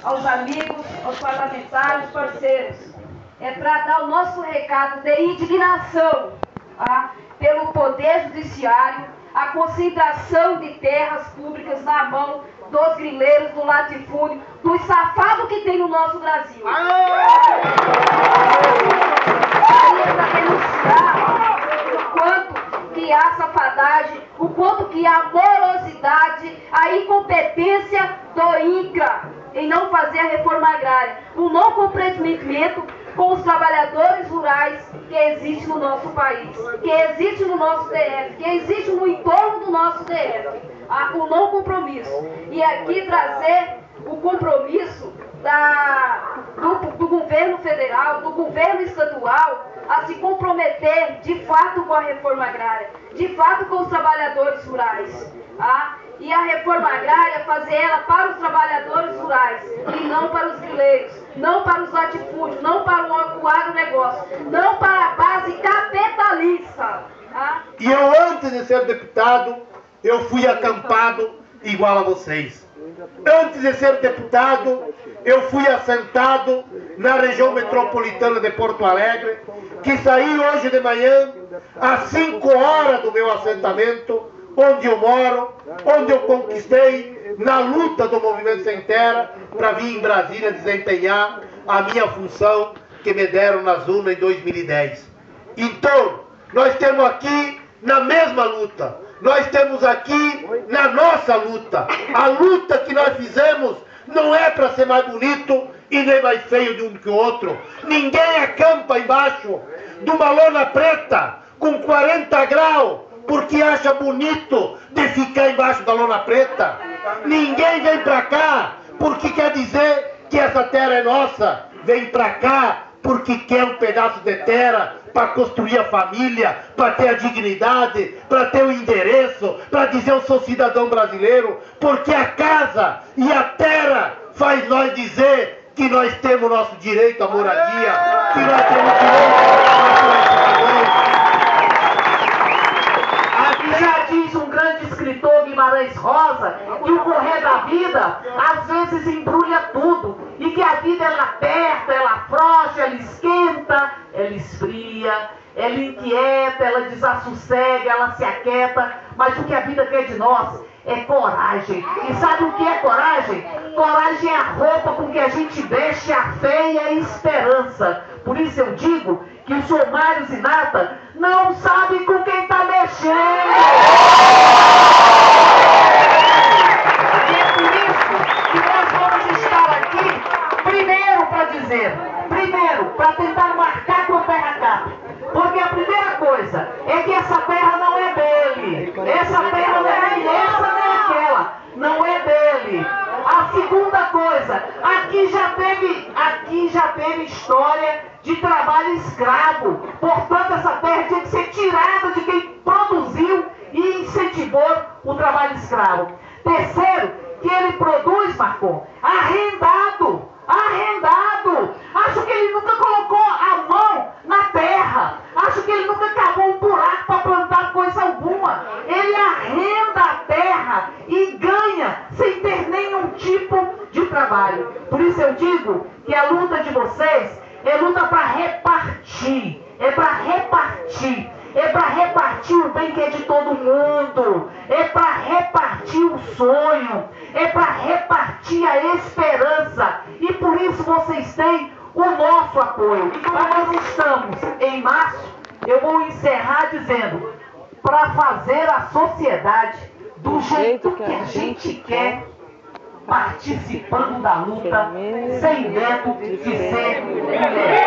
aos amigos, aos parlamentares, parceiros, é para dar o nosso recado de indignação pelo Poder Judiciário, a concentração de terras públicas na mão dos grileiros, do latifúndio, dos safados que tem no nosso Brasil. Aí é para denunciar o quanto que há safadagem, o quanto que há morosidade, a incompetência do INCRA em não fazer a reforma agrária, o não comprometimento com os trabalhadores rurais que existe no nosso país, que existe no nosso DF, que existe no entorno do nosso DF, o não compromisso. E aqui trazer o compromisso do governo federal, do governo estadual, a se comprometer de fato com a reforma agrária, de fato com os trabalhadores rurais. E a reforma agrária, fazer ela para os trabalhadores rurais e não para os grileiros, não para os latifúndios, não para o agronegócio, não para a base capitalista. E eu, antes de ser deputado, eu fui acampado igual a vocês. Antes de ser deputado, eu fui assentado na região metropolitana de Porto Alegre, que saí hoje de manhã, às 5 horas do meu assentamento, onde eu moro, onde eu conquistei na luta do Movimento Sem Terra para vir em Brasília desempenhar a minha função que me deram nas urnas em 2010. Então, nós temos aqui na mesma luta, nós temos aqui na nossa luta. A luta que nós fizemos não é para ser mais bonito e nem mais feio de um que o outro. Ninguém acampa embaixo de uma lona preta com 40 graus porque acha bonito de ficar embaixo da lona preta. Ninguém vem pra cá porque quer dizer que essa terra é nossa. Vem pra cá porque quer um pedaço de terra para construir a família, para ter a dignidade, para ter o endereço, para dizer eu sou cidadão brasileiro, porque a casa e a terra faz nós dizer que nós temos nosso direito à moradia, que nós temos direito à Já diz um grande escritor, Guimarães Rosa, que o correr da vida às vezes embrulha tudo, e que a vida ela aperta, ela afrouxa, ela esquenta, ela esfria, ela inquieta, ela desassossega, ela se aquieta, mas o que a vida quer de nós é coragem. E sabe o que é coragem? Coragem é a roupa com que a gente veste a fé e a esperança. Por isso eu digo que o senhor Mário Zinata não sabe com quem está mexendo. E é por isso que nós vamos estar aqui, primeiro para tentar marcar com o terra capa. Porque a primeira coisa é que essa terra não é dele. Essa terra não é essa nem aquela. Não é dele. A segunda coisa, aqui já teve história de trabalho escravo. Portanto, essa terra tinha que ser tirada de quem produziu e incentivou o trabalho escravo. Terceiro, que ele produz, Marcon, arrendado. Acho que ele nunca colocou a mão na terra. Acho que ele nunca cavou um buraco para plantar coisa alguma. Ele arrenda a terra e ganha sem ter nenhum tipo de trabalho. Por isso eu digo que a luta de vocês é luta para repartir. É para repartir. É para repartir o bem que é de todo mundo. É para repartir o sonho. É para repartir a esperança. E por isso vocês têm o nosso apoio. Nós estamos em março. Eu vou encerrar dizendo: para fazer a sociedade do jeito que a gente quer, participando da luta, sem medo de ser mulher.